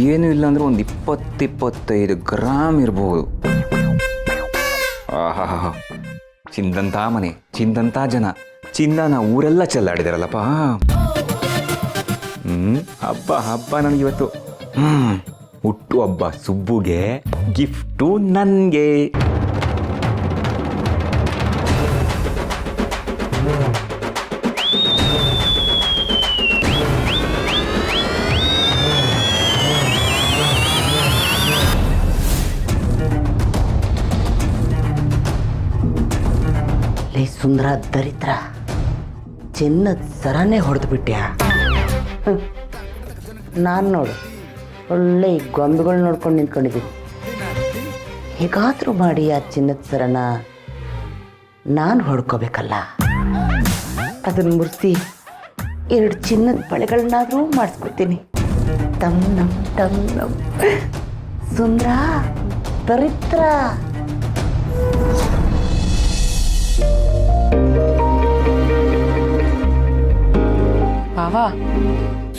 ಏನೂ ಇಲ್ಲ ಅಂದರೆ ಒಂದು 20-25 ಗ್ರಾಮ್ ಇರ್ಬೋದು. ಆಹಾ, ಚಿಂದಂಥ ಮನೆ, ಚಿಂದಂಥ ಜನ, ಚಿನ್ನನ ಊರೆಲ್ಲ ಚೆಲ್ಲಾಡಿದಾರಲ್ಲಪ್ಪ. ಹಬ್ಬ ನನಗಿವತ್ತು. ಹುಟ್ಟು ಹಬ್ಬ ಸುಬ್ಬುಗೆ, ಗಿಫ್ಟು ನನಗೆ. ಸುಂದರ ದರಿದ್ರ, ಚಿನ್ನದ ಸರನೇ ಹೊಡೆದು ಬಿಟ್ಟ್ಯಾ. ನಾನು ನೋಡು ಒಳ್ಳೆ ಈ ಗೊಂಬೆಗಳು ನೋಡ್ಕೊಂಡು ನಿಂತ್ಕೊಂಡಿದ್ದೀನಿ. ಹೇಗಾದರೂ ಮಾಡಿ ಆ ಚಿನ್ನದ ಸರನ ನಾನು ಹೊಡ್ಕೋಬೇಕಲ್ಲ. ಅದನ್ನು ಮುರಿಸಿ 2 ಚಿನ್ನದ ಬಳೆಗಳನ್ನಾದರೂ ಮಾಡಿಸ್ಕೊತೀನಿ. ತಮ್ ನಮ್ ಸುಂದರ ದರಿದ್ರ. ಬಾವಾ,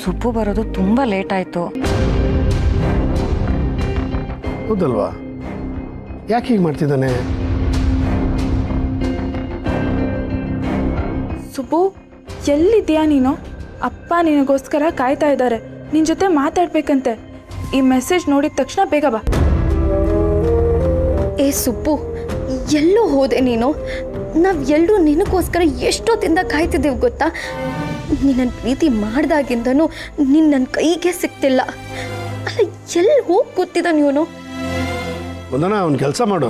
ಸುಬ್ಬು ಬರೋದು ತುಂಬ ಲೇಟ್ ಆಯಿತು. ಹೌದಲ್ವಾ? ಯಾಕೆ ಹೀಗೆ ಮಾಡ್ತಿದ್ದಾನೆ? ಸುಬ್ಬು, ಎಲ್ಲಿದ್ದೀಯಾ ನೀನು? ಅಪ್ಪ ನಿನಗೋಸ್ಕರ ಕಾಯ್ತಾ ಇದ್ದಾರೆ. ನಿನ್ನ ಜೊತೆ ಮಾತಾಡ್ಬೇಕಂತೆ. ಈ ಮೆಸೇಜ್ ನೋಡಿದ ತಕ್ಷಣ ಬೇಗ ಬಾ. ಏ ಸುಬ್ಬು, ಎಲ್ಲೋ ಹೋದೆ ನೀನು? ನಾವು ಎಲ್ಲರೂ ನಿನಗೋಸ್ಕರ ಎಷ್ಟೊತ್ತಿಂದ ಕಾಯ್ತಿದ್ದೀವಿ ಗೊತ್ತಾ? ನಿನ್ನ ಪ್ರೀತಿ ಮಾಡ್ದಾಗಿಂದನೂ ನನ್ನ ಕೈಗೆ ಸಿಗ್ತಿಲ್ಲ. ಅಲ್ಲ, ಎಲ್ಲಿ ಹೋಗಿ ಕೂತಿದ್ದಾನೆ ಇವನು? ಒಂದನ ಅವ್ನು ಕೆಲಸ ಮಾಡು,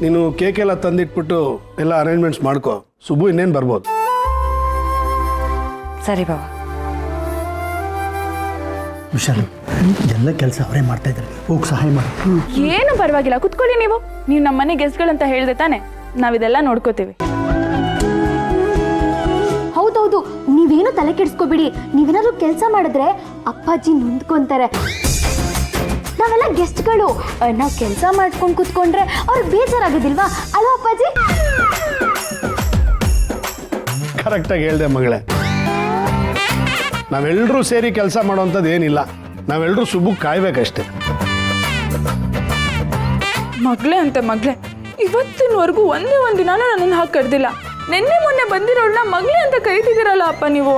ನೀನು ಕೇಕ್ ಎಲ್ಲ ತಂದಿಟ್ಬಿಟ್ಟು ಎಲ್ಲ ಅರೇಂಜ್ಮೆಂಟ್ಸ್ ಮಾಡ್ಕೋ. ಸುಬ್ಬು ಇನ್ನೇನು ಬರ್ಬೋದು. ಸರಿ ಬಾವಾ. ವಿಶಾಲ್, ಎಲ್ಲ ಕೆಲಸ ಅವರೇ ಮಾಡ್ತಾ ಇದ್ದಾರೆ, ಹೋಗಿ ಸಹಾಯ ಮಾಡಿ. ಏನು ಪರವಾಗಿಲ್ಲ, ಕುತ್ಕೊಳ್ಳಿ. ನೀವು ನಮ್ಮ ಮನೆ ಗೆಸ್ಟ್ಗಳಂತ ಹೇಳಿದೆ ತಾನೆ, ನಾವಿದೆಲ್ಲ ನೋಡ್ಕೋತೀವಿ. ಹೌದೌದು, ನೀವೇನು ತಲೆ ಕೆಡಿಸ್ಕೋಬಿಡಿ. ನೀವೇನಾದ್ರೂ ಕೆಲಸ ಮಾಡಿದ್ರೆ ಅಪ್ಪಾಜಿ ನೊಂದ್ಕೊಂತಾರೆ. ನಾವೆಲ್ಲ ಗೆಸ್ಟ್ಗಳು, ನಾವು ಕೆಲಸ ಮಾಡ್ಕೊಂಡು ಕುತ್ಕೊಂಡ್ರೆ ಅವ್ರಿಗೆ ಬೇಜಾರಾಗೋದಿಲ್ವಾ? ಅಲ್ವಾ ಅಪ್ಪಾಜಿ? ಕರೆಕ್ಟಾಗಿ ಹೇಳ್ದೆ ಮಗಳೇ. ನಾವೆಲ್ಲರೂ ಸೇರಿ ಕೆಲಸ ಮಾಡೋವಂಥದ್ದು ಏನಿಲ್ಲ. ನಾವೆಲ್ಲರೂ ಸುಬ್ಬು ಕಾಯ್ಬೇಕಷ್ಟೇ. ಮಗಳೇ ಅಂತೆ ಮಗಳೇ, ಇವತ್ತಿನವರೆಗೂ ಒಂದೇ ದಿನಾನು ನನ್ನನ್ನು ಹಾಕಿ ಕರೆದಿಲ್ಲ. ನಿನ್ನೆ ಮೊನ್ನೆ ಬಂದಿರೋಳನ್ನ ಮಗಳೇ ಅಂತ ಕರೀತಿದ್ದೀರಲ್ಲ ಅಪ್ಪ ನೀವು.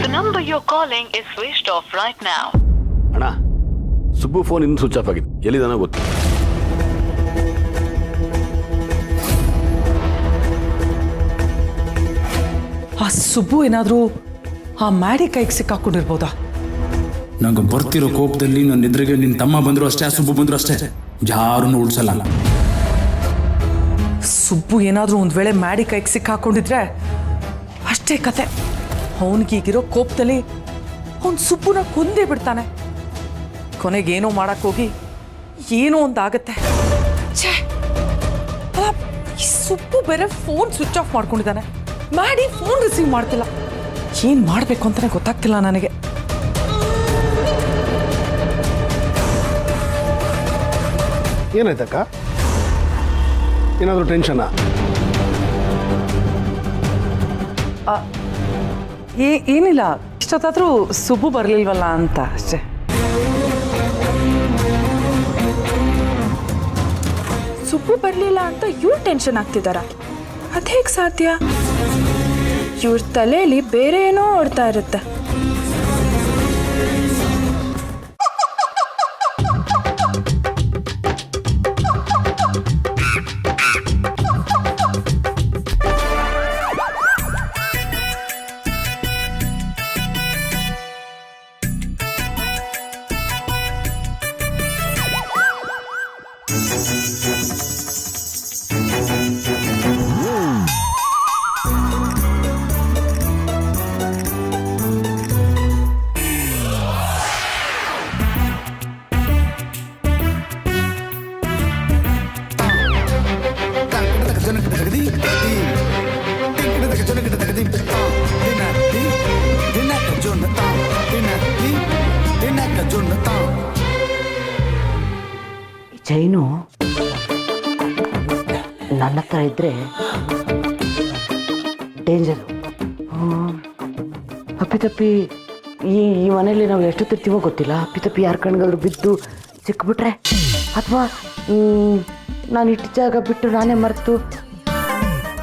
The number you're calling is switched off right now. ಅಣ್ಣ, ಸುಬ್ಬು ಫೋನ್ ಇನ್ನು ಸ್ವಿಚ್ ಆಫ್ ಆಗಿದೆ. ಎಲ್ಲಿದಾನೋ ಗೊತ್ತು. ಆ ಸುಬ್ಬು ಏನಾದರೂ ಆ ಮ್ಯಾಡಿ ಕೈಗೆ ಸಿಕ್ಕಾಕೊಂಡಿರ್ಬೋದಾ? ನಂಗೆ ಬರ್ತಿರೋ ಕೋಪದಲ್ಲಿ ನನ್ನ ಎದುರಿಗೆ ನಿನ್ನ ತಮ್ಮ ಬಂದ್ರು ಅಷ್ಟೇ, ಸುಬ್ಬು ಬಂದ್ರು ಅಷ್ಟೇ, ಯಾರನ್ನು ಉಳಿಸಲ್ಲ. ಸುಬ್ಬು ಏನಾದರೂ ಒಂದು ವೇಳೆ ಮ್ಯಾಡಿ ಕೈಗೆ ಸಿಕ್ಕಾಕೊಂಡಿದ್ರೆ ಅಷ್ಟೇ ಕತೆ. ಅವನಿಗೀಗಿರೋ ಕೋಪದಲ್ಲಿ ಅವನು ಸುಬ್ಬುನ ಕೊಂದೇ ಬಿಡ್ತಾನೆ. ಕೊನೆಗೇನೋ ಮಾಡೋಕ್ಕೋಗಿ ಏನೋ ಒಂದಾಗತ್ತೆ. ಛೇ, ಈ ಸುಬ್ಬು ಬೇರೆ ಫೋನ್ ಸ್ವಿಚ್ ಆಫ್ ಮಾಡ್ಕೊಂಡಿದ್ದಾನೆ. ಮ್ಯಾಡಿ ಫೋನ್ ರಿಸೀವ್ ಮಾಡ್ತಿಲ್ಲ. ಏನು ಮಾಡಬೇಕು ಅಂತಲೇ ಗೊತ್ತಾಗ್ತಿಲ್ಲ ನನಗೆ. ಏನಾಯ್ತಕ್ಕ? ಏನಾದರೂ ಟೆನ್ಷನಾ? ಏನಿಲ್ಲ, ಇಷ್ಟೊತ್ತಾದರೂ ಸುಬ್ಬು ಬರಲಿಲ್ವಲ್ಲ ಅಂತ ಅಷ್ಟೇ. ಸುಬ್ಬು ಬರಲಿಲ್ಲ ಅಂತ ಇವ್ರು ಟೆನ್ಷನ್ ಆಗ್ತಿದಾರ? ಅದು ಹೇಗೆ ಸಾಧ್ಯ? ಇವ್ರ ತಲೆಯಲ್ಲಿ ಬೇರೆ ಏನೋ ಓಡ್ತಾ ಇರುತ್ತೆ. ಜೈನು ನನ್ನ ಹತ್ರ ಇದ್ರೆ ಡೇಂಜರು. ಅಪ್ಪಿ ತಪ್ಪಿ ಈ ಮನೇಲಿ ನಾವು ಎಷ್ಟೊತ್ತಿರ್ತೀವೋ ಗೊತ್ತಿಲ್ಲ. ಅಪ್ಪಿತಪ್ಪಿ ಯಾರ ಕಣ್ಗಾದ್ರು ಬಿದ್ದು ಸಿಕ್ಬಿಟ್ರೆ, ಅಥವಾ ನಾನು ಇಟ್ಟು ಜಾಗ ಬಿಟ್ಟು ನಾನೇ ಮರೆತು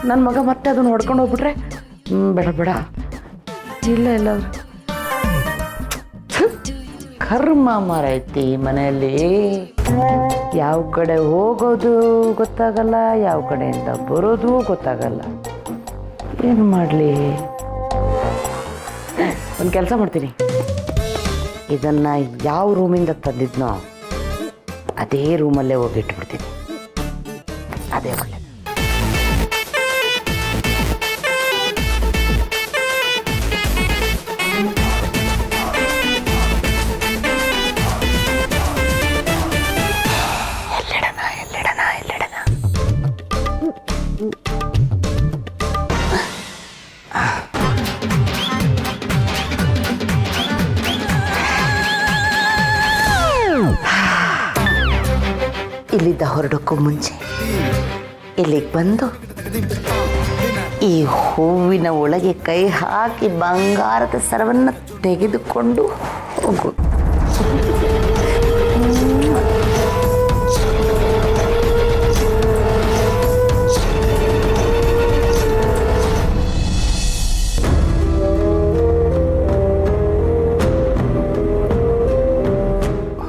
ನನ್ನ ಮಗ ಮತ್ತೆ ಅದನ್ನು ಹೊಡ್ಕೊಂಡು ಹೋಗ್ಬಿಟ್ರೆ, ಬೇಡ ಬೇಡ, ಇಲ್ಲ ಇಲ್ಲ, ಕರ್ಮ ಮಾರೈತಿ ಈ ಮನೆಯಲ್ಲಿ. ಯಾವ ಕಡೆ ಹೋಗೋದು ಗೊತ್ತಾಗಲ್ಲ, ಯಾವ ಕಡೆಯಿಂದ ಬರೋದು ಗೊತ್ತಾಗಲ್ಲ. ಏನು ಮಾಡಲಿ? ಒಂದು ಕೆಲಸ ಮಾಡ್ತೀನಿ, ಇದನ್ನು ಯಾವ ರೂಮಿಂದ ತಂದಿದ್ನೋ ಅದೇ ರೂಮಲ್ಲೇ ಹೋಗಿಟ್ಬಿಡ್ತೀನಿ. ಅದೇ ಒಳ್ಳೆ. ಇಲ್ಲಿದ್ದ ಹೊರಡೋಕ್ಕೂ ಮುಂಚೆ ಇಲ್ಲಿಗೆ ಬಂದು ಈ ಹೂವಿನ ಒಳಗೆ ಕೈ ಹಾಕಿ ಬಂಗಾರದ ಸರವನ್ನು ತೆಗೆದುಕೊಂಡು ಹೋಗು.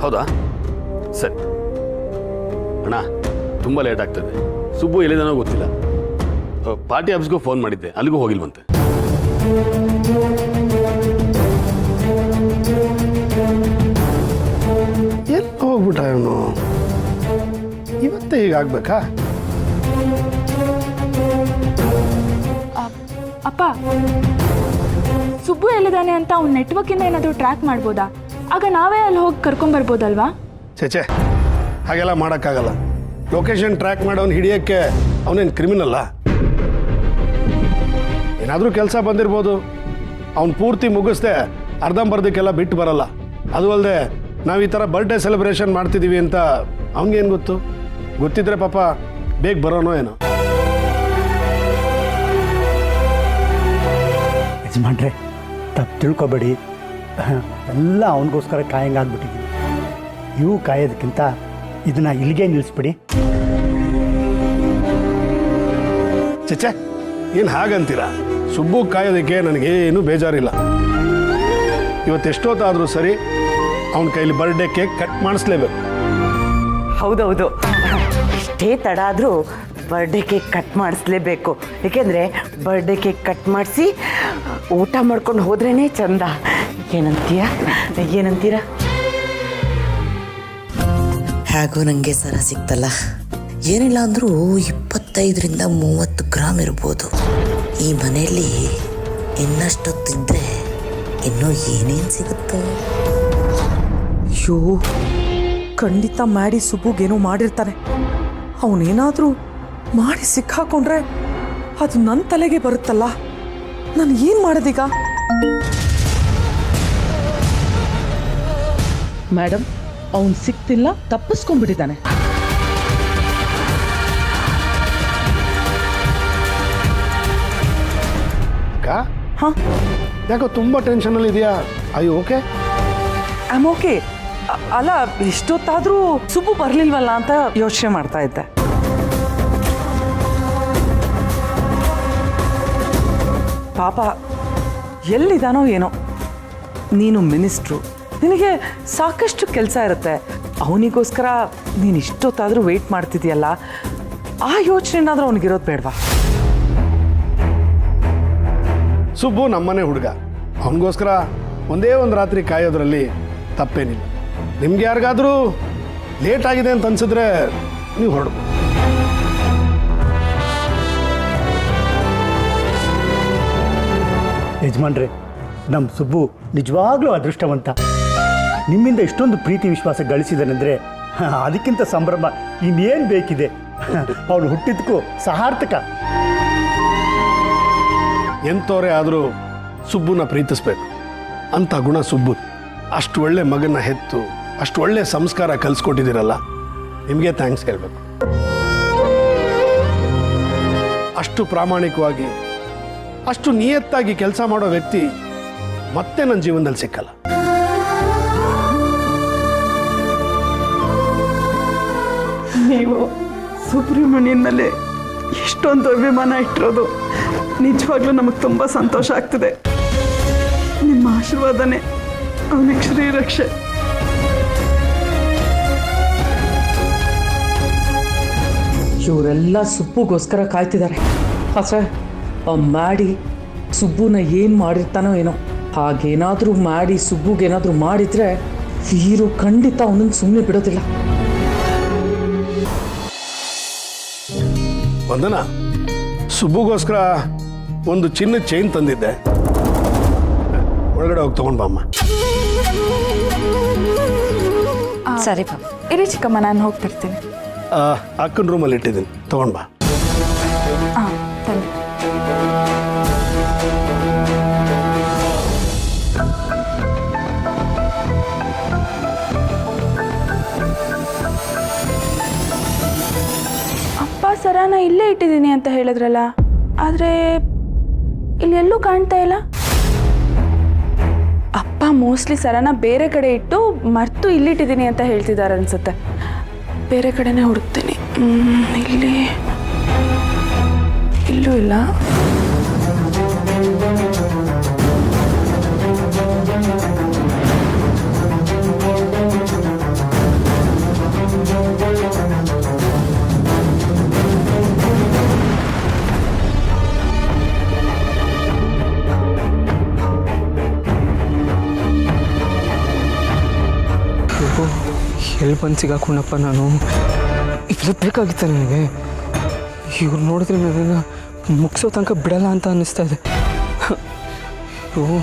ಹೌದಾ? ಸರಿ ಅಣ್ಣ, ತುಂಬ ಲೇಟ್ ಆಗ್ತದೆ. ಸುಬ್ಬು ಎಲ್ಲಿದಾನೋ ಗೊತ್ತಿಲ್ಲ. ಪಾರ್ಟಿ ಆಫೀಸ್ಗೂ ಫೋನ್ ಮಾಡಿದ್ದೆ, ಅಲ್ಲಿಗೂ ಹೋಗಿಲ್ವಂತೆ. ಎಲ್ಲಿ ಹೋಗ್ಬಿಟ್ಟ ಇವನು? ಇವತ್ತೇ ಹೀಗಾಗ್ಬೇಕಾ? ಅಪ್ಪ, ಸುಬ್ಬು ಎಲ್ಲಿದ್ದಾನೆ ಅಂತ ಅವ್ನ ನೆಟ್ವರ್ಕಿಂದ ಏನಾದರೂ ಟ್ರ್ಯಾಕ್ ಮಾಡ್ಬೋದಾ? ಆಗ ನಾವೇ ಅಲ್ಲಿ ಹೋಗಿ ಕರ್ಕೊಂಬರ್ಬೋದಲ್ವಾ? ಚೇಚೆ, ಹಾಗೆಲ್ಲ ಮಾಡೋಕ್ಕಾಗಲ್ಲ. ಲೊಕೇಶನ್ ಟ್ರ್ಯಾಕ್ ಮಾಡೋನು ಹಿಡಿಯೋಕ್ಕೆ ಅವನೇನು ಕ್ರಿಮಿನಲ್ಲ. ಏನಾದರೂ ಕೆಲಸ ಬಂದಿರ್ಬೋದು. ಅವ್ನು ಪೂರ್ತಿ ಮುಗಿಸ್ದೆ ಅರ್ಧಂಬರ್ಧಕ್ಕೆಲ್ಲ ಬಿಟ್ಟು ಬರಲ್ಲ. ಅದು ಅಲ್ಲದೆ ನಾವು ಈ ಥರ ಬರ್ಡೇ ಸೆಲೆಬ್ರೇಷನ್ ಮಾಡ್ತಿದ್ದೀವಿ ಅಂತ ಅವ್ನಿಗೇನು ಗೊತ್ತು? ಗೊತ್ತಿದ್ರೆ ಪಾಪ ಬೇಗ ಬರೋನೋ ಏನೋ. ಯಜಮಾನ್ರೆ, ತಪ್ಪು ತಿಳ್ಕೊಬೇಡಿ. ಎಲ್ಲ ಅವನಿಗೋಸ್ಕರ ಕಾಯಂಗಾಗ್ಬಿಟ್ಟಿದ್ದೀನಿ. ಇವು ಕಾಯೋದಕ್ಕಿಂತ ಇದನ್ನ ಇಲ್ಲಿಗೆ ನಿಲ್ಲಿಸ್ಬಿಡಿ. ಚಚೆ, ಏನು ಹಾಗಂತೀರಾ? ಸುಬ್ಬು ಕಾಯೋದಕ್ಕೆ ನನಗೇನು ಬೇಜಾರಿಲ್ಲ. ಇವತ್ತೆಷ್ಟೊತ್ತಾದರೂ ಸರಿ ಅವನ ಕೈಲಿ ಬರ್ಡೇ ಕೇಕ್ ಕಟ್ ಮಾಡಿಸ್ಲೇಬೇಕು. ಹೌದೌದು, ಎಷ್ಟೇ ತಡ ಆದರೂ ಬರ್ಡೇ ಕೇಕ್ ಕಟ್ ಮಾಡಿಸ್ಲೇಬೇಕು. ಏಕೆಂದರೆ ಬರ್ಡೇ ಕೇಕ್ ಕಟ್ ಮಾಡಿಸಿ ಊಟ ಮಾಡ್ಕೊಂಡು ಹೋದ್ರೇ ಚಂದ. ಏನಂತೀರಾ? ಹೇಗೋ ನನಗೆ ಸರ ಸಿಕ್ತಲ್ಲ. ಏನಿಲ್ಲ ಅಂದರೂ 25ರಿಂದ 30 ಗ್ರಾಮ್ ಇರ್ಬೋದು. ಈ ಮನೆಯಲ್ಲಿ ಇನ್ನಷ್ಟೊತ್ತಿದ್ರೆ ಇನ್ನೂ ಏನೇನು ಸಿಗುತ್ತೋ. ಅಯ್ಯೋ, ಖಂಡಿತ ಮಾಡಿ ಸುಬ್ಬುಗೇನೋ ಮಾಡಿರ್ತಾನೆ. ಅವನೇನಾದರೂ ಮಾಡಿ ಸಿಕ್ಕಾಕೊಂಡ್ರೆ ಅದು ನನ್ನ ತಲೆಗೆ ಬರುತ್ತಲ್ಲ. ನಾನು ಏನು ಮಾಡೋದೀಗ? ಮೇಡಮ್, ಅವನು ಸಿಕ್ತಿಲ್ಲ, ತಪ್ಪಿಸ್ಕೊಂಡ್ಬಿಟ್ಟಿದ್ದಾನೆ. ಯಾಕೋ ತುಂಬ ಟೆನ್ಷನಲ್ಲಿ ಇದೆಯಾ? I okay? I'm okay. ಅಲ್ಲ, ಇಷ್ಟೊತ್ತಾದರೂ ಸುಬ್ಬು ಬರಲಿಲ್ವಲ್ಲ ಅಂತ ಯೋಚನೆ ಮಾಡ್ತಾ ಇದ್ದೆ. ಪಾಪ ಎಲ್ಲಿದ್ದಾನೋ ಏನೋ. ನೀನು ಮಿನಿಸ್ಟ್ರು, ನಿನಗೆ ಸಾಕಷ್ಟು ಕೆಲಸ ಇರುತ್ತೆ. ಅವನಿಗೋಸ್ಕರ ನೀನು ಇಷ್ಟೊತ್ತಾದರೂ ವೆಯ್ಟ್ ಮಾಡ್ತಿದ್ಯಲ್ಲ, ಆ ಯೋಚನೆನಾದರೂ ಅವನಿಗಿರೋದು ಬೇಡವಾ? ಸುಬ್ಬು ನಮ್ಮನೆ ಹುಡುಗ. ಅವನಿಗೋಸ್ಕರ ಒಂದೇ ಒಂದು ರಾತ್ರಿ ಕಾಯೋದ್ರಲ್ಲಿ ತಪ್ಪೇನಿಲ್ಲ. ನಿಮ್ಗೆ ಯಾರಿಗಾದರೂ ಲೇಟ್ ಆಗಿದೆ ಅಂತ ಅನ್ಸಿದ್ರೆ ನೀವು ಹೊರಡ್ಬೋದು. ಯಜಮಾನ್ರೆ, ನಮ್ಮ ಸುಬ್ಬು ನಿಜವಾಗ್ಲೂ ಅದೃಷ್ಟವಂತ. ನಿಮ್ಮಿಂದ ಇಷ್ಟೊಂದು ಪ್ರೀತಿ ವಿಶ್ವಾಸ ಗಳಿಸಿದನೆಂದರೆ ಅದಕ್ಕಿಂತ ಸಂಭ್ರಮ ಇನ್ನೇನು ಬೇಕಿದೆ? ಅವನು ಹುಟ್ಟಿದ್ದಕ್ಕೂ ಸಾರ್ಥಕ. ಎಂಥವರೇ ಆದರೂ ಸುಬ್ಬುನ ಪ್ರೀತಿಸ್ಬೇಕು ಅಂತ ಗುಣ ಸುಬ್ಬು. ಅಷ್ಟು ಒಳ್ಳೆ ಮಗನ್ನ ಹೆತ್ತು ಅಷ್ಟು ಒಳ್ಳೆ ಸಂಸ್ಕಾರ ಕಲಿಸ್ಕೊಟ್ಟಿದ್ದೀರಲ್ಲ, ನಿಮಗೆ ಥ್ಯಾಂಕ್ಸ್ ಹೇಳಬೇಕು. ಅಷ್ಟು ಪ್ರಾಮಾಣಿಕವಾಗಿ ಅಷ್ಟು ನಿಯತ್ತಾಗಿ ಕೆಲಸ ಮಾಡೋ ವ್ಯಕ್ತಿ ಮತ್ತೆ ನನ್ನ ಜೀವನದಲ್ಲಿ ಸಿಕ್ಕಲ್ಲ. ನೀವು ಸುಬ್ರಹ್ಮಣ್ಯನ ಮೇಲೆ ಇಷ್ಟೊಂದು ಅಭಿಮಾನ ಇಟ್ಟಿರೋದು ನಿಜವಾಗ್ಲೂ ನಮಗೆ ತುಂಬ ಸಂತೋಷ ಆಗ್ತಿದೆ. ನಿಮ್ಮ ಆಶೀರ್ವಾದನೇ ಅವನಿಗೆ ಶ್ರೀರಕ್ಷೆ. ಇವರೆಲ್ಲ ಸುಬ್ಬುಗೋಸ್ಕರ ಕಾಯ್ತಿದ್ದಾರೆ. ಆದ್ರೆ ಮಾಡಿ ಸುಬ್ಬುನ ಏನು ಮಾಡಿರ್ತಾನೋ ಏನೋ. ಹಾಗೇನಾದರೂ ಮಾಡಿ ಸುಬ್ಬುಗೇನಾದರೂ ಮಾಡಿದ್ರೆ ವೀರು ಖಂಡಿತ ಅವನನ್ನು ಸುಮ್ಮನೆ ಬಿಡೋದಿಲ್ಲ. ವಂದನ, ಸುಬ್ಬುಗೋಸ್ಕರ ಒಂದು ಚಿನ್ನದ ಚೈನ್ ತಂದಿದ್ದೆ, ಒಳಗಡೆ ಹೋಗಿ ತಗೊಂಡ್ ಬಾಮ್ಮ. ಸರಿ ಪಾಪ. ಇರಿ ಚಿಕ್ಕಮ್ಮ, ನಾನು ಹೋಗಿ ಬರ್ತೀನಿ. ಅಕ್ಕನ ರೂಮಲ್ಲಿ ಇಟ್ಟಿದ್ದೀನಿ, ತಗೊಂಡ್ ಬಾ. ಹಾಂ, ತಂದೆ. ಅಪ್ಪ ಸರಾನ ಇಲ್ಲೇ ಇಟ್ಟಿದ್ದೀನಿ ಅಂತ ಹೇಳಿದ್ರಲ್ಲ, ಆದರೆ ಇಲ್ಲಿ ಎಲ್ಲೂ ಕಾಣ್ತಾ ಇಲ್ಲ. ಅಪ್ಪ ಮೋಸ್ಟ್ಲಿ ಸರಾನ ಬೇರೆ ಕಡೆ ಇಟ್ಟು ಮರ್ತು ಇಲ್ಲಿಟ್ಟಿದ್ದೀನಿ ಅಂತ ಹೇಳ್ತಿದ್ದಾರೆ ಅನ್ಸುತ್ತೆ. ಬೇರೆ ಕಡೆನೇ ಹುಡುಕ್ತೀನಿ. ಇಲ್ಲೂ ಇಲ್ಲ. ಎಲ್ಲಿ ಬಂದು ಸಿಗಾಕೊಂಡಪ್ಪ ನಾನು. ಇವೆಲ್ಲ ಬೇಕಾಗಿತ್ತ ನನಗೆ. ಇವ್ರು ನೋಡಿದ್ರೆ ನನ್ನನ್ನು ಮುಗಿಸೋ ತನಕ ಬಿಡಲ್ಲ ಅಂತ ಅನ್ನಿಸ್ತಾ ಇದೆ. ಅಯ್ಯೋ,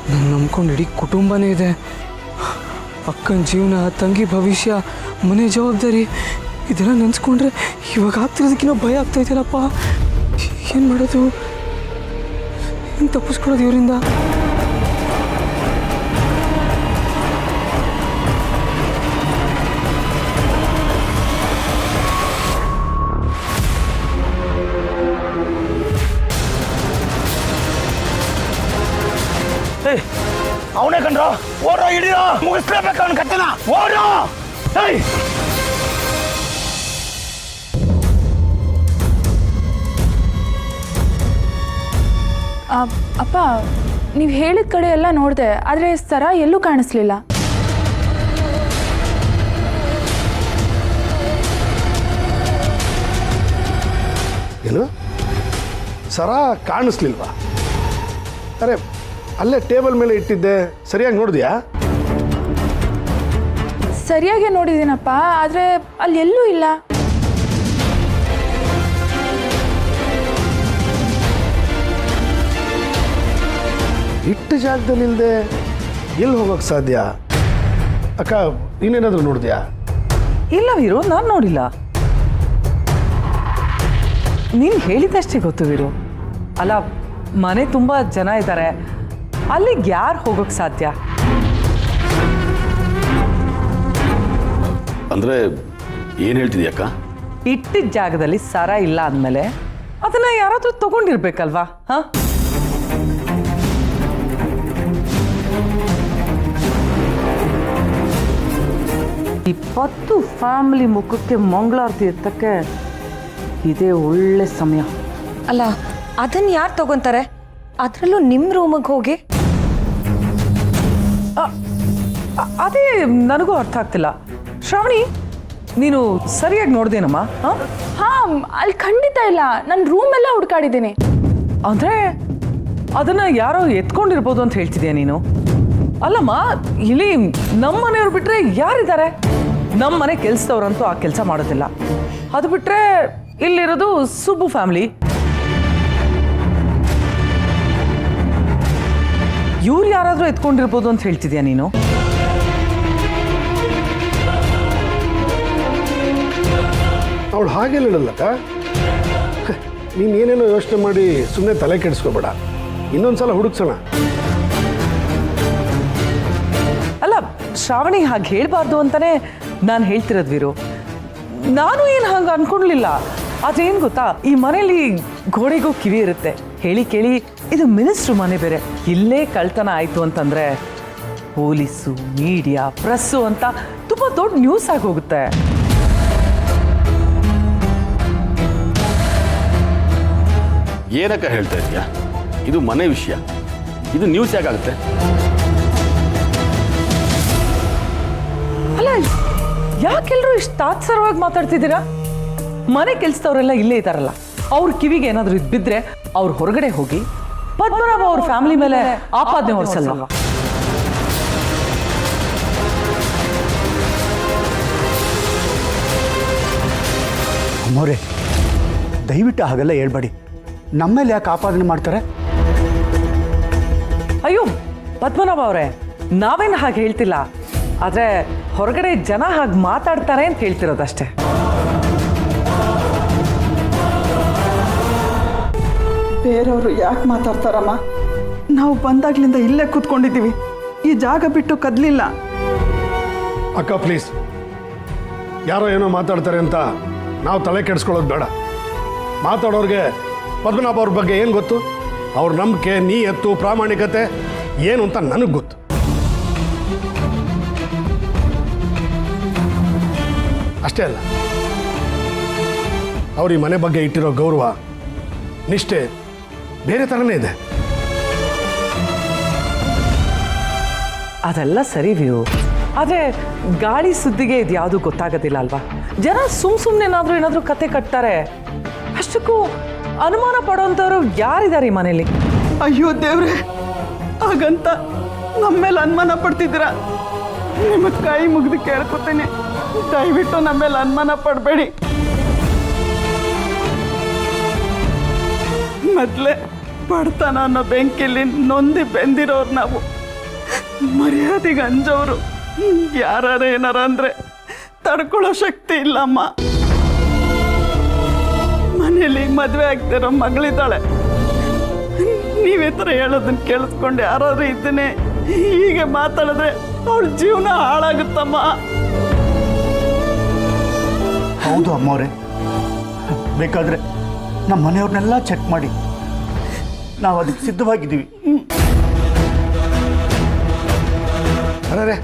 ನಾನು ನಂಬ್ಕೊಂಡು ಇಡೀ ಕುಟುಂಬನೇ ಇದೆ. ಅಕ್ಕನ ಜೀವನ, ತಂಗಿ ಭವಿಷ್ಯ, ಮನೆ ಜವಾಬ್ದಾರಿ ಇದೆಲ್ಲ ನೆನೆಸ್ಕೊಂಡ್ರೆ ಇವಾಗ ಆಗ್ತಿರೋದಕ್ಕಿಂತ ಭಯ ಆಗ್ತಾ ಇದೆಯಲ್ಲಪ್ಪ. ಏನು ಮಾಡೋದು? ಏನು ತಪ್ಪಿಸ್ಕೊಡೋದು ಇವರಿಂದ? ಅವನೇ ಕಂಡ್ರ ಓಡೋ, ಹಿಡಿಯೋ, ಮುಗಿಸ್ಲೇಬೇಕು ಅವನ ಕತ್ತನ. ಓಡೋ. ಅಪ್ಪ, ನೀವು ಹೇಳಿದ ಕಡೆ ಎಲ್ಲ ನೋಡಿದೆ, ಆದರೆ ಸರ ಎಲ್ಲೂ ಕಾಣಿಸ್ಲಿಲ್ಲ. ಏನು ಸರ ಕಾಣಿಸ್ಲಿಲ್ವಾ? ಅರೆ, ಅಲ್ಲೇ ಟೇಬಲ್ ಮೇಲೆ ಇಟ್ಟಿದ್ದೆ, ಸರಿಯಾಗಿ ನೋಡಿದ್ಯಾ? ಸರಿಯಾಗಿ ನೋಡಿದ್ದೀನಪ್ಪ, ಆದರೆ ಅಲ್ಲಿ ಎಲ್ಲೂ ಇಲ್ಲ. ಇಟ್ಟು ಜಾಗದಲ್ಲಿ ಇಲ್ಲದೆ ಎಲ್ಲಿ ಹೋಗೋಕ್ಕೆ ಸಾಧ್ಯ? ಅಕ್ಕ, ನೀನೇನಾದರೂ ನೋಡಿದ್ಯಾ? ಇಲ್ಲ ವೀರು, ನಾನು ನೋಡಿಲ್ಲ. ನೀನು ಹೇಳಿದಷ್ಟೇ ಗೊತ್ತು ವೀರು. ಅಲ್ಲ, ಮನೆ ತುಂಬ ಜನ ಇದ್ದಾರೆ, ಅಲ್ಲಿಗೆ ಯಾರು ಹೋಗೋಕ್ಕೆ ಸಾಧ್ಯ? ಅಂದರೆ ಏನು ಹೇಳ್ತಿದ್ಯಕ್ಕ? ಇಟ್ಟಿದ್ದ ಜಾಗದಲ್ಲಿ ಸರ ಇಲ್ಲ ಅಂದಮೇಲೆ ಅದನ್ನು ಯಾರಾದರೂ ತಗೊಂಡಿರ್ಬೇಕಲ್ವಾ? ಹಾಂ, ಇಪ್ಪತ್ತು ಫ್ಯಾಮಿಲಿ ಮುಖಕ್ಕೆ ಮಂಗಳಾರತಿ ಎತ್ತಕ್ಕೆ ಇದೇ ಒಳ್ಳೆ ಸಮಯ. ಅಲ್ಲ, ಅದನ್ನು ಯಾರು ತಗೊಂತಾರೆ? ಅದರಲ್ಲೂ ನಿಮ್ಮ ರೂಮಿಗೆ ಹೋಗಿ. ಅದೇ ನನಗೂ ಅರ್ಥ ಆಗ್ತಿಲ್ಲ. ಶ್ರಾವಣಿ, ನೀನು ಸರಿಯಾಗಿ ನೋಡ್ದೇನಮ್ಮ? ಹಾಂ, ಅಲ್ಲಿ ಖಂಡಿತ ಇಲ್ಲ. ನನ್ನ ರೂಮೆಲ್ಲ ಹುಡ್ಕಾಡಿದ್ದೀನಿ. ಅಂದರೆ ಅದನ್ನು ಯಾರೋ ಎತ್ಕೊಂಡಿರ್ಬೋದು ಅಂತ ಹೇಳ್ತಿದ್ಯಾ ನೀನು? ಅಲ್ಲಮ್ಮ, ಇಲ್ಲಿ ನಮ್ಮ ಮನೆಯವ್ರು ಬಿಟ್ಟರೆ ಯಾರಿದ್ದಾರೆ? ನಮ್ಮ ಮನೆ ಕೆಲಸದವ್ರಂತೂ ಆ ಕೆಲಸ ಮಾಡೋದಿಲ್ಲ. ಅದು ಬಿಟ್ಟರೆ ಇಲ್ಲಿರೋದು ಸುಬ್ಬು ಫ್ಯಾಮಿಲಿ. ಇವ್ರು ಯಾರಾದರೂ ಎತ್ಕೊಂಡಿರ್ಬೋದು ಅಂತ ಹೇಳ್ತಿದ್ಯಾ ನೀನು? ಅವಳು ಹಾಗೆ ಹೇಳಲ್ಲಕ್ಕ. ನೀನು ಏನೇನೋ ಯೋಚನೆ ಮಾಡಿ ಸುಮ್ಮನೆ ತಲೆ ಕೆಡಿಸ್ಕೋಬೇಡ. ಇನ್ನೊಂದು ಸಲ ಹುಡುಕ್ಸೋಣ. ಅಲ್ಲ ಶ್ರಾವಣಿ, ಹಾಗೆ ಹೇಳಬಾರ್ದು ಅಂತಾನೆ ನಾನು ಹೇಳ್ತಿರೋದು ವೀರು. ನಾನು ಏನು ಹಂಗೆ ಅನ್ಕೊಳ್ಲಿಲ್ಲ. ಅದೇನು ಗೊತ್ತಾ, ಈ ಮನೇಲಿ ಗೋಡೆಗೂ ಕಿವಿ ಇರುತ್ತೆ. ಹೇಳಿ ಕೇಳಿ ಇದು ಮಿನಿಸ್ಟ್ರು ಮನೆ ಬೇರೆ. ಇಲ್ಲೇ ಕಳ್ತನ ಆಯಿತು ಅಂತಂದರೆ ಪೊಲೀಸು, ಮೀಡಿಯಾ, ಪ್ರೆಸ್ಸು ಅಂತ ತುಂಬ ದೊಡ್ಡ ನ್ಯೂಸ್ ಆಗೋಗುತ್ತೆ. ಏನಕ್ಕ ಹೇಳ್ತಾ ಇದೀಯಾ? ಇದು ಮನೆ ವಿಷಯ, ಇದು ನ್ಯೂಸ್ ಯಾಕಾಗುತ್ತೆ? ಅಲ್ಲ, ಯಾಕೆಲ್ಲರೂ ಇಷ್ಟು ತಾತ್ಸರವಾಗಿ ಮಾತಾಡ್ತಿದ್ದೀರಾ? ಮನೆ ಕೆಲಸದವರೆಲ್ಲ ಇಲ್ಲೇ ಇದ್ದಾರಲ್ಲ, ಅವ್ರ ಕಿವಿಗೆ ಏನಾದರೂ ಇದು ಬಿದ್ದರೆ ಅವ್ರು ಹೊರಗಡೆ ಹೋಗಿ ಪದ್ಮನಾಭ ಅವ್ರ ಫ್ಯಾಮಿಲಿ ಮೇಲೆ ಆಪಾದನೆ ಹೊರಿಸಲ್ವಾ? ಅಮ್ಮೋರೆ, ದಯವಿಟ್ಟು ಹಾಗೆಲ್ಲ ಹೇಳ್ಬೇಡಿ. ನಮ್ಮೇಲೆ ಯಾಕೆ ಆಪಾದನೆ ಮಾಡ್ತಾರೆ? ಅಯ್ಯೋ ಪದ್ಮನಾಭ ಅವರೇ, ನಾವೇನು ಹಾಗೆ ಹೇಳ್ತಿಲ್ಲ. ಆದರೆ ಹೊರಗಡೆ ಜನ ಹಾಗೆ ಮಾತಾಡ್ತಾರೆ ಅಂತ ಹೇಳ್ತಿರೋದಷ್ಟೇ. ಬೇರೆಯವರು ಯಾಕೆ ಮಾತಾಡ್ತಾರಮ್ಮ? ನಾವು ಬಂದಾಗ್ಲಿಂದ ಇಲ್ಲೇ ಕೂತ್ಕೊಂಡಿದ್ದೀವಿ, ಈ ಜಾಗ ಬಿಟ್ಟು ಕದಲಿಲ್ಲ. ಅಕ್ಕ ಪ್ಲೀಸ್, ಯಾರೋ ಏನೋ ಮಾತಾಡ್ತಾರೆ ಅಂತ ನಾವು ತಲೆ ಕೆಡಿಸ್ಕೊಳ್ಳೋದು ಬೇಡ. ಮಾತಾಡೋರಿಗೆ ಪದ್ಮನಾಭ ಅವ್ರ ಬಗ್ಗೆ ಏನು ಗೊತ್ತು? ಅವ್ರ ನಂಬಿಕೆ, ನೀಯತ್ತು, ಪ್ರಾಮಾಣಿಕತೆ ಏನು ಅಂತ ನನಗೆ ಗೊತ್ತು. ಅಷ್ಟೇ ಅಲ್ಲ, ಅವ್ರ ಈ ಮನೆ ಬಗ್ಗೆ ಇಟ್ಟಿರೋ ಗೌರವ, ನಿಷ್ಠೆ ಬೇರೆ ಥರನೇ ಇದೆ. ಅದೆಲ್ಲ ಸರಿ ವ್ಯೂ, ಆದರೆ ಗಾಳಿ ಸುದ್ದಿಗೆ ಇದು ಯಾವುದು ಗೊತ್ತಾಗೋದಿಲ್ಲ ಅಲ್ವಾ? ಜನ ಸುಮ್ಮನೆನಾದರೂ ಏನಾದರೂ ಕತೆ ಕಟ್ತಾರೆ. ಅಷ್ಟಕ್ಕೂ ಅನುಮಾನ ಪಡೋಂಥವ್ರು ಯಾರಿದ್ದಾರೆ ಈ ಮನೇಲಿ? ಅಯ್ಯೋ ದೇವ್ರೆ, ಹಾಗಂತ ನಮ್ಮ ಮೇಲೆ ಅನುಮಾನ ಪಡ್ತಿದ್ದೀರಾ? ನಿಮ್ಮ ಕೈ ಮುಗಿದು ಕೇಳ್ಕೊತೀನಿ, ದಯವಿಟ್ಟು ನಮ್ಮ ಮೇಲೆ ಅನುಮಾನ ಪಡಬೇಡಿ. ಮೊದಲೇ ಬಡತನ ಅನ್ನೋ ಬೆಂಕಿಲಿ ನೊಂದಿ ಬೆಂದಿರೋರು ನಾವು. ಮರ್ಯಾದೆಗೆ ಅಂಜೋರು ಯಾರು ಏನಾರ ಅಂದರೆ ತಡ್ಕೊಳ್ಳೋ ಶಕ್ತಿ ಇಲ್ಲಮ್ಮ. ಮನೇಲಿ ಮದುವೆ ಆಗ್ತಿರೋ ಮಗಳಿದ್ದಾಳೆ. ನೀವೇ ಥರ ಹೇಳೋದನ್ನ ಕೇಳಿಸ್ಕೊಂಡು ಯಾರಾದ್ರೂ ಇದ್ದೇನೆ ಹೀಗೆ ಮಾತಾಡಿದ್ರೆ ಅವಳ ಜೀವನ ಹಾಳಾಗುತ್ತಮ್ಮ. ಹೌದು ಅಮ್ಮವ್ರೆ, ಬೇಕಾದರೆ ನಮ್ಮ ಮನೆಯವ್ರನ್ನೆಲ್ಲ ಚೆಕ್ ಮಾಡಿ, ನಾವು ಅದಕ್ಕೆ ಸಿದ್ಧವಾಗಿದ್ದೀವಿ. ಅರೆ,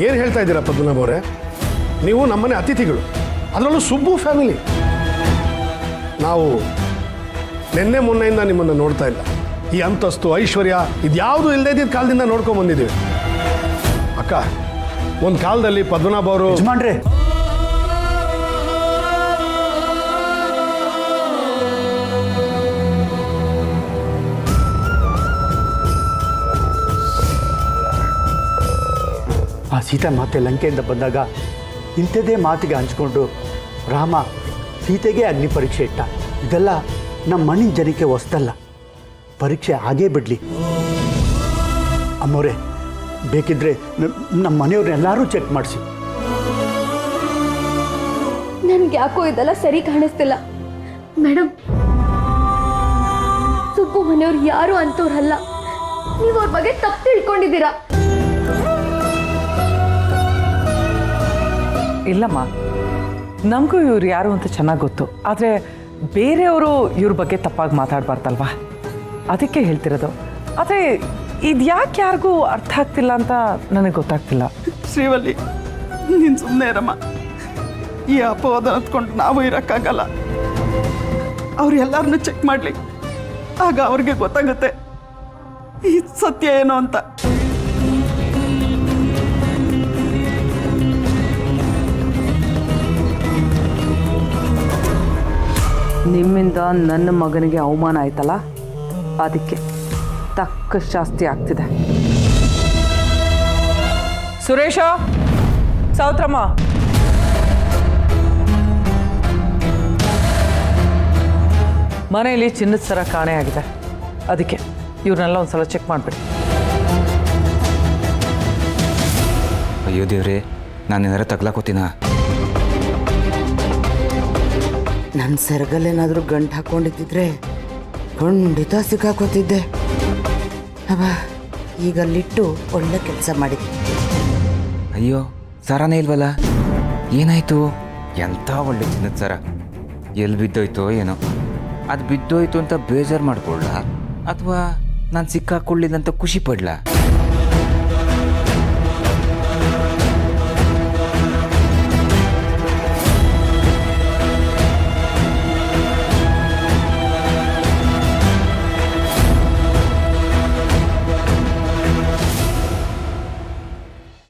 ಏನು ಹೇಳ್ತಾ ಇದ್ದೀರಾ ಪದ್ಮನಾಭ ಅವರೇ? ನೀವು ನಮ್ಮನೆ ಅತಿಥಿಗಳು, ಅದರಲ್ಲೂ ಸುಬ್ಬು ಫ್ಯಾಮಿಲಿ. ನಾವು ನಿನ್ನೆ ಮೊನ್ನೆಯಿಂದ ನಿಮ್ಮನ್ನು ನೋಡ್ತಾ ಇಲ್ಲ. ಈ ಅಂತಸ್ತು, ಐಶ್ವರ್ಯ ಇದ್ಯಾವುದು ಇಲ್ಲದೇ ಇದ್ದಿದ್ದ ಕಾಲದಿಂದ ನೋಡ್ಕೊಂಡು ಬಂದಿದ್ದೀವಿ. ಅಕ್ಕ, ಒಂದು ಕಾಲದಲ್ಲಿ ಪದ್ಮನಾಭ ಅವರು ಯಜಮಾನ್ರೆ, ಆ ಸೀತಾ ಮಾತೆ ಲಂಕೆಯಿಂದ ಬಂದಾಗ ಇಂಥದ್ದೇ ಮಾತಿಗೆ ಹಂಚ್ಕೊಂಡು ರಾಮ ಸೀತೆಗೆ ಅಗ್ನಿ ಪರೀಕ್ಷೆ ಇಟ್ಟ. ಇದೆಲ್ಲ ನಮ್ಮ ಮಣ್ಣಿನ ಜನಕ್ಕೆ ಹೊಸದಲ್ಲ. ಪರೀಕ್ಷೆ ಆಗೇ ಬಿಡಲಿ. ಅಮ್ಮವ್ರೆ, ಬೇಕಿದ್ರೆ ನಮ್ಮ ಮನೆಯವ್ರನ್ನೆಲ್ಲರೂ ಚೆಕ್ ಮಾಡಿಸಿ. ನನ್ಗೆ ಯಾಕೋ ಇದೆಲ್ಲ ಸರಿ ಕಾಣಿಸ್ತಿಲ್ಲ ಮೇಡಮ್. ಸುಬ್ಬು ಮನೆಯವ್ರು ಯಾರು ಅಂತವ್ರಲ್ಲ, ನೀವು ಅವ್ರ ಬಗ್ಗೆ ತಪ್ಪು ತಿಳ್ಕೊಂಡಿದ್ದೀರಾ. ಇಲ್ಲಮ್ಮ, ನಮಗೂ ಇವ್ರು ಯಾರು ಅಂತ ಚೆನ್ನಾಗಿ ಗೊತ್ತು. ಆದರೆ ಬೇರೆಯವರು ಇವ್ರ ಬಗ್ಗೆ ತಪ್ಪಾಗಿ ಮಾತಾಡಬಾರ್ದಲ್ವಾ, ಅದಕ್ಕೆ ಹೇಳ್ತಿರೋದು. ಆದರೆ ಇದು ಯಾಕೆ ಯಾರಿಗೂ ಅರ್ಥ ಆಗ್ತಿಲ್ಲ ಅಂತ ನನಗೆ ಗೊತ್ತಾಗ್ತಿಲ್ಲ. ಶ್ರೀವಲ್ಲಿ, ನೀನು ಸುಮ್ಮನೆ ಇರಮ್ಮ. ಈ ಅಪವಾದ ಹತ್ಕೊಂಡು ನಾವು ಇರೋಕ್ಕಾಗಲ್ಲ. ಅವ್ರು ಎಲ್ಲರನ್ನೂ ಚೆಕ್ ಮಾಡಲಿ, ಆಗ ಅವ್ರಿಗೆ ಗೊತ್ತಾಗುತ್ತೆ ಈ ಸತ್ಯ ಏನು ಅಂತ. ನಿಮ್ಮಿಂದ ನನ್ನ ಮಗನಿಗೆ ಅವಮಾನ ಆಯ್ತಲ್ಲ, ಅದಕ್ಕೆ ತಕ್ಕ ಶಾಸ್ತಿ ಆಗ್ತಿದೆ. ಸುರೇಶ, ಸೌತ್ರಮ್ಮ, ಮನೆಯಲ್ಲಿ ಚಿನ್ನದ ಸರ ಕಾಣೆ ಆಗಿದೆ. ಅದಕ್ಕೆ ಇವ್ರನ್ನೆಲ್ಲ ಒಂದ್ಸಲ ಚೆಕ್ ಮಾಡಿಬಿಡಿ. ಅಯ್ಯೋ ದೇವ್ರೆ, ನಾನೇನಾರ ತಗ್ಲಾಕೋತೀನ? ನನ್ನ ಸೆರಗಲ್ಲೇನಾದರೂ ಗಂಟು ಹಾಕ್ಕೊಂಡಿದ್ದಿದ್ರೆ ಖಂಡಿತ ಸಿಕ್ಕಾಕೋತಿದ್ದೆ. ಅವ ಈಗ ಅಲ್ಲಿಟ್ಟು ಒಳ್ಳೆ ಕೆಲಸ ಮಾಡಿದ್ದೆ. ಅಯ್ಯೋ, ಸರನೇ ಇಲ್ವಲ್ಲ, ಏನಾಯ್ತು? ಎಂಥ ಒಳ್ಳೆ ಚಿನ್ನದ ಸರ ಎಲ್ಲಿ ಬಿದ್ದೋಯ್ತೋ ಏನೋ. ಅದು ಬಿದ್ದೋಯ್ತು ಅಂತ ಬೇಜಾರು ಮಾಡ್ಕೊಳ್ಳ ಅಥವಾ ನಾನು ಸಿಕ್ಕಾಕೊಳ್ಳಿಲ್ಲ ಅಂತ ಖುಷಿ ಪಡ್ಲಾ?